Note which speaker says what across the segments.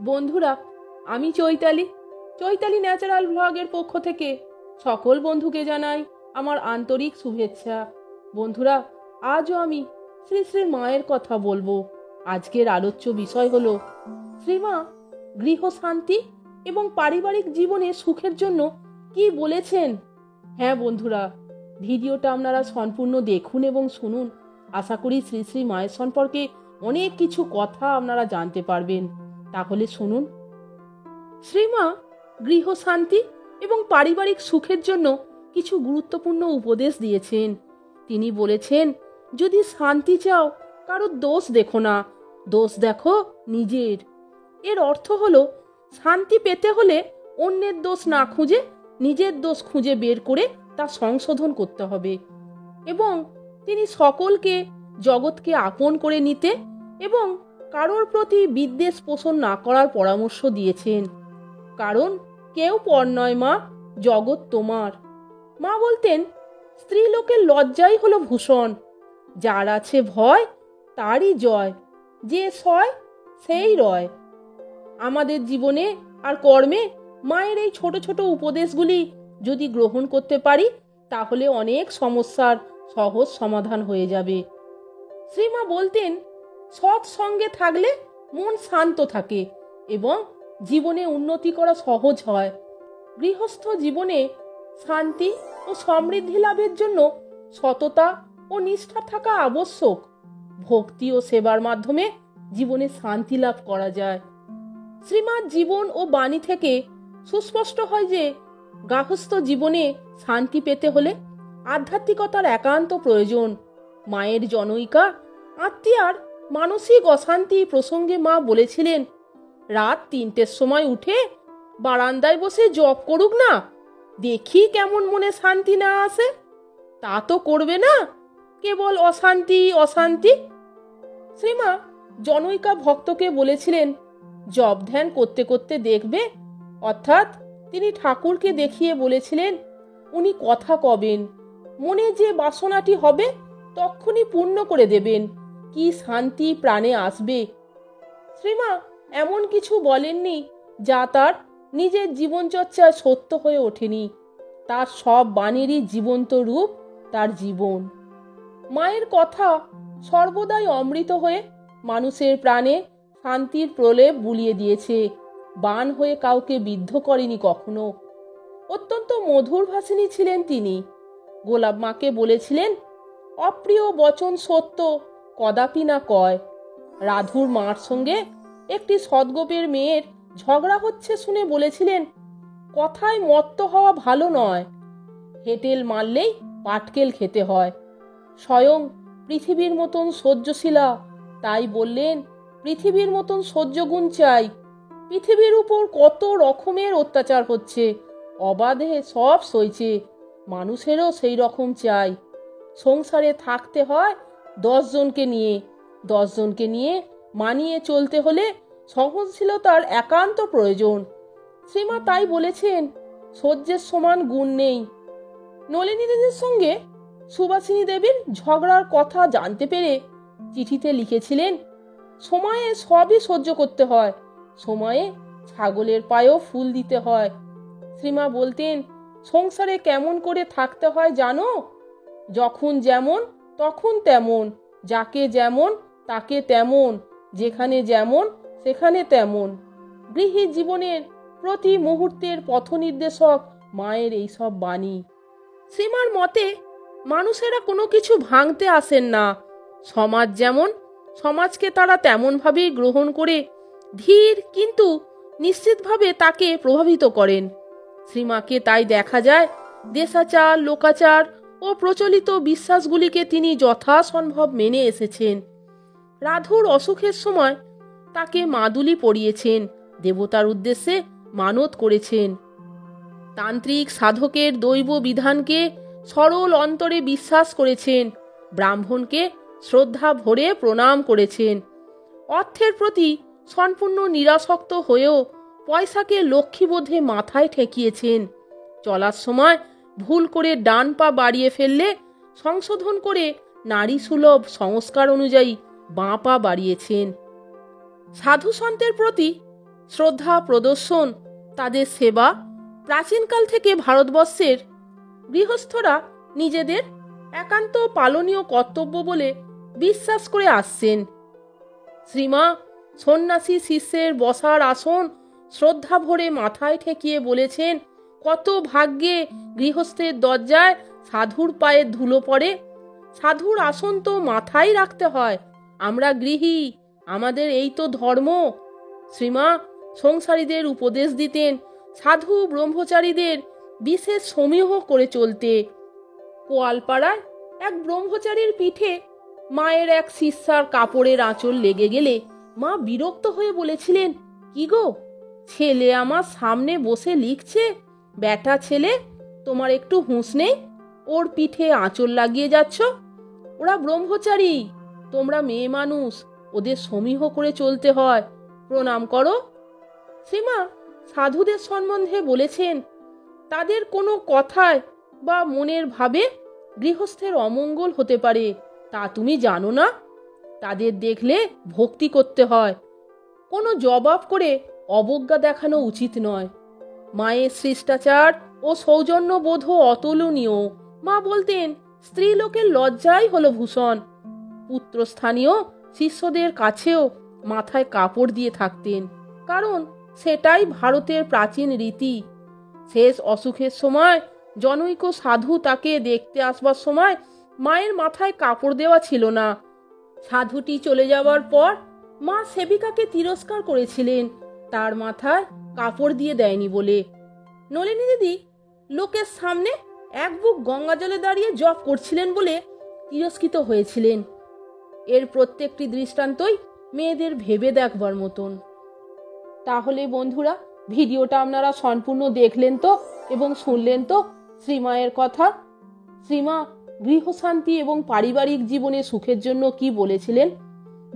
Speaker 1: বন্ধুরা, আমি চৈতালি চৈতালি ন্যাচারাল ব্লগের পক্ষ থেকে সকল বন্ধুকে জানাই আমার আন্তরিক শুভেচ্ছা। বন্ধুরা, আজও আমি শ্রী শ্রী মায়ের কথা বলবো। আজকের আলোচ্য বিষয় হলো শ্রীমা গৃহ শান্তি এবং পারিবারিক জীবনে সুখের জন্য কি বলেছেন। হ্যাঁ বন্ধুরা, ভিডিওটা আপনারা সম্পূর্ণ দেখুন এবং শুনুন। আশা করি শ্রী শ্রী মায়ের সম্পর্কে অনেক কিছু কথা আপনারা জানতে পারবেন। তাহলে শুনুন। শ্রীমা গৃহ শান্তি এবং পারিবারিক সুখের জন্য কিছু গুরুত্বপূর্ণ উপদেশ দিয়েছেন। তিনি বলেছেন, যদি শান্তি চাও কারোর দোষ দেখো না, দোষ দেখো নিজের। এর অর্থ হলো শান্তি পেতে হলে অন্যের দোষ না খুঁজে নিজের দোষ খুঁজে বের করে তা সংশোধন করতে হবে। এবং তিনি সকলকে জগৎকে আপন করে নিতে এবং কারোর প্রতি বিদ্বেষ পোষণ না করার পরামর্শ দিয়েছেন। কারণ কেউ পর নয় মা, জগৎ তোমার। মা বলতেন, স্ত্রী লোকের লজ্জাই হলো ভূষণ, যার আছে ভয় তারই জয়, যে সয় সেই রয়। আমাদের জীবনে আর কর্মে মায়ের এই ছোট ছোট উপদেশগুলি যদি গ্রহণ করতে পারি, তাহলে অনেক সমস্যার সহজ সমাধান হয়ে যাবে। শ্রীমা বলতেন, সৎ সঙ্গে থাকলে মন শান্ত থাকে এবং জীবনে উন্নতি করা সহজ হয়। গৃহস্থ জীবনে শান্তি ও সমৃদ্ধি লাভের জন্য সততা ও নিষ্ঠা থাকা আবশ্যক। ভক্তি ও সেবার মাধ্যমে জীবনে শান্তি লাভ করা যায়। শ্রীমার জীবন ও বাণী থেকে সুস্পষ্ট হয় যে গৃহস্থ জীবনে শান্তি পেতে হলে আধ্যাত্মিকতার একান্ত প্রয়োজন। মায়ের জনৈকা আত্মীয়ার মানসিক অশান্তি প্রসঙ্গে মা বলেছিলেন, রাত 3টের সময় উঠে বারান্দায় বসে জপ করুক না, দেখি কেমন মনে শান্তি না আসে। তা তো করবে না, কেবল অশান্তি অশান্তি। শ্রীমা জনৈকা ভক্তকে বলেছিলেন, জপ ধ্যান করতে করতে দেখবে, অর্থাৎ তিনি ঠাকুরকে দেখিয়ে বলেছিলেন, উনি কথা কবেন, মনে যে বাসনাটি হবে তখনই পূর্ণ করে দেবেন, কি শান্তি প্রাণে আসবে। শ্রীমা এমন কিছু বলেননি যা তার নিজের জীবনচর্চায় সত্য হয়ে ওঠেনি। তার সব বাণীরই জীবন্ত রূপ তার জীবন। মায়ের কথা সর্বদাই অমৃত হয়ে মানুষের প্রাণে শান্তির প্রলেপ বুলিয়ে দিয়েছে, বাণ হয়ে কাউকে বিদ্ধ করেনি কখনো। অত্যন্ত মধুর ভাষিণী ছিলেন তিনি। গোলাপ মাকে বলেছিলেন, অপ্রিয় বচন সত্য কদাপি না কয়। রাধুর মার সঙ্গে একটি সদ্গোপের মেয়ের ঝগড়া হচ্ছে শুনে বলেছিলেন, কথায় মত্ত হওয়া ভালো নয়, হেঁটেল মারলেই পাটকেল খেতে হয়। স্বয়ং পৃথিবীর মতন সহ্যশীলা, তাই বললেন, পৃথিবীর মতন সহ্যগুণ চাই। পৃথিবীর উপর কত রকমের অত্যাচার হচ্ছে, অবাধে সব সইছে, মানুষেরও সেই রকম চাই। সংসারে থাকতে হয় 10 জনকে নিয়ে, 10 জনকে নিয়ে মানিয়ে চলতে হলে সহনশীলতার একান্ত প্রয়োজন। শ্রীমা তাই বলেছেন, সহ্যের সমান গুণ নেই। নলিনী দেবীর সঙ্গে সুবাসিনী দেবীর ঝগড়ার কথা জানতে পেরে চিঠিতে লিখেছিলেন, সময়ে সবই সহ্য করতে হয়, সময়ে ছাগলের পায়েও ফুল দিতে হয়। শ্রীমা বলতেন, সংসারে কেমন করে থাকতে হয় জানো? যখন যেমন তখন তেমন, যাকে যেমন তাকে তেমন, যেখানে যেমন সেখানে তেমন। গৃহী জীবনের প্রতি মুহূর্তের পথ নির্দেশক মায়ের এইসব বাণী। শ্রীমার মতে মানুষেরা কোনো কিছু ভাঙতে আসেন না। সমাজ যেমন, সমাজকে তারা তেমনভাবেই গ্রহণ করে ধীর কিন্তু নিশ্চিতভাবে তাকে প্রভাবিত করেন। শ্রীমাকে তাই দেখা যায় দেশাচার, লোকাচার ও প্রচলিত বিশ্বাসগুলিকে তিনি যথাসম্ভব মেনে এসেছেন। রাধুর অসুখের সময় তাকে মাদুলি পরিয়েছেন, দেবতার উদ্দেশ্যে মানত করেছেন। তান্ত্রিক সাধকের দৈব বিধানকে সরল অন্তরে বিশ্বাস করেছেন, ব্রাহ্মণকে শ্রদ্ধা ভরে প্রণাম করেছেন। অর্থের প্রতি সম্পূর্ণ নিরাসক্ত হয়েও পয়সাকে লক্ষ্মীবোধে মাথায় ঠেকিয়েছেন। চলার সময় ভুল করে ডান পা বাড়িয়ে ফেললে সংশোধন করে নারী সুলভ সংস্কার অনুযায়ী বাঁ পা বাড়িয়েছেন। সাধু সন্তের প্রতি শ্রদ্ধা প্রদর্শন, তাদের সেবা প্রাচীনকাল থেকে ভারতবর্ষের গৃহস্থরা নিজেদের একান্ত পালনীয় কর্তব্য বলে বিশ্বাস করে আসছেন। শ্রীমা সন্ন্যাসী শিষ্যের বসার আসন শ্রদ্ধা ভরে মাথায় ঠেকিয়ে বলেছেন, কত ভাগ্যে গৃহস্থের দরজায় সাধুর পায়ের ধুলো পড়ে। সাধুর আসন তো মাথায় রাখতে হয়। আমরা গৃহী, আমাদের এই তো ধর্ম। শ্রীমা সংসারীদের উপদেশ দিতেন সাধু ব্রহ্মচারীদের বিশেষ সমীহ করে চলতে। কোয়ালপাড়ায় এক ব্রহ্মচারীর পিঠে মায়ের এক শিষ্যার কাপড়ের আঁচল লেগে গেলে মা বিরক্ত হয়ে বলেছিলেন, কি গো, ছেলে আমার সামনে বসে লিখছে, ব্যাটা ছেলে, তোমার একটু হুঁশ নেই? ওর পিঠে আঁচল লাগিয়ে যাচ্ছ। ওরা ব্রহ্মচারী, তোমরা মেয়ে মানুষ, ওদের সমীহ করে চলতে হয়, প্রণাম করো। শ্রীমা সাধুদের সম্বন্ধে বলেছেন, তাদের কোনো কথায় বা মনের ভাবে গৃহস্থের অমঙ্গল হতে পারে, তা তুমি জানো না? তাদের দেখলে ভক্তি করতে হয়, কোনো জবাব করে অবজ্ঞা দেখানো উচিত নয়। মায়ের শিষ্টাচার ও সৌজন্যবোধ অতুলনীয়। মা বলতেন, স্ত্রীলোকের লজ্জাই হলো ভূষণ। পুত্রস্থানীয় শিষ্যদের কাছেও মাথায় কাপড় দিয়ে থাকতেন, কারণ সেটাই ভারতের প্রাচীন রীতি। শেষ অসুখের সময় জনৈক সাধু তাকে দেখতে আসবার সময় মায়ের মাথায় কাপড় দেওয়া ছিল না। সাধুটি চলে যাওয়ার পর মা সেবিকাকে তিরস্কার করেছিলেন তার মাথায় কাপড় দিয়ে দেয়নি বলে। নলিনী দিদি লোকের সামনে এক বুক গঙ্গা জলে দাঁড়িয়ে জপ করছিলেন বলে তিরস্কৃত হয়েছিলেন। এর প্রত্যেকটি দৃষ্টান্তই মেয়েদের ভেবে দেখবার মতন। তাহলে বন্ধুরা, ভিডিওটা আপনারা সম্পূর্ণ দেখলেন তো এবং শুনলেন তো শ্রীমায়ের কথা। শ্রীমা গৃহশান্তি এবং পারিবারিক জীবনে সুখের জন্য কি বলেছিলেন।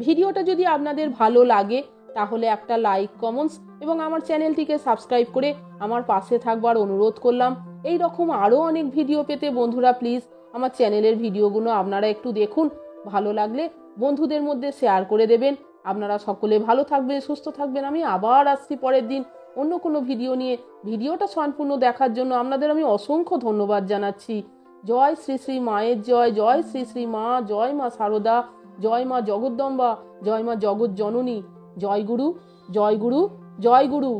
Speaker 1: ভিডিওটা যদি আপনাদের ভালো লাগে তাহলে একটা লাইক, কমেন্টস এবং আমার চ্যানেলটিকে সাবস্ক্রাইব করে আমার পাশে থাকবার অনুরোধ করলাম। এই রকম আরও অনেক ভিডিও পেতে বন্ধুরা প্লিজ আমার চ্যানেলের ভিডিওগুলো আপনারা একটু দেখুন। ভালো লাগলে বন্ধুদের মধ্যে শেয়ার করে দেবেন। আপনারা সকলে ভালো থাকবেন, সুস্থ থাকবেন। আমি আবার আসছি পরের দিন অন্য কোনো ভিডিও নিয়ে। ভিডিওটা সম্পূর্ণ দেখার জন্য আপনাদের আমি অসংখ্য ধন্যবাদ জানাচ্ছি। জয় শ্রী শ্রী মায়ের জয়, জয় শ্রী শ্রী মা, জয় মা শারদা, জয় মা জগদ্দম্বা, জয় মা জগৎ জননী। জয় গুরু, জয় গুরু, জয় গুরু।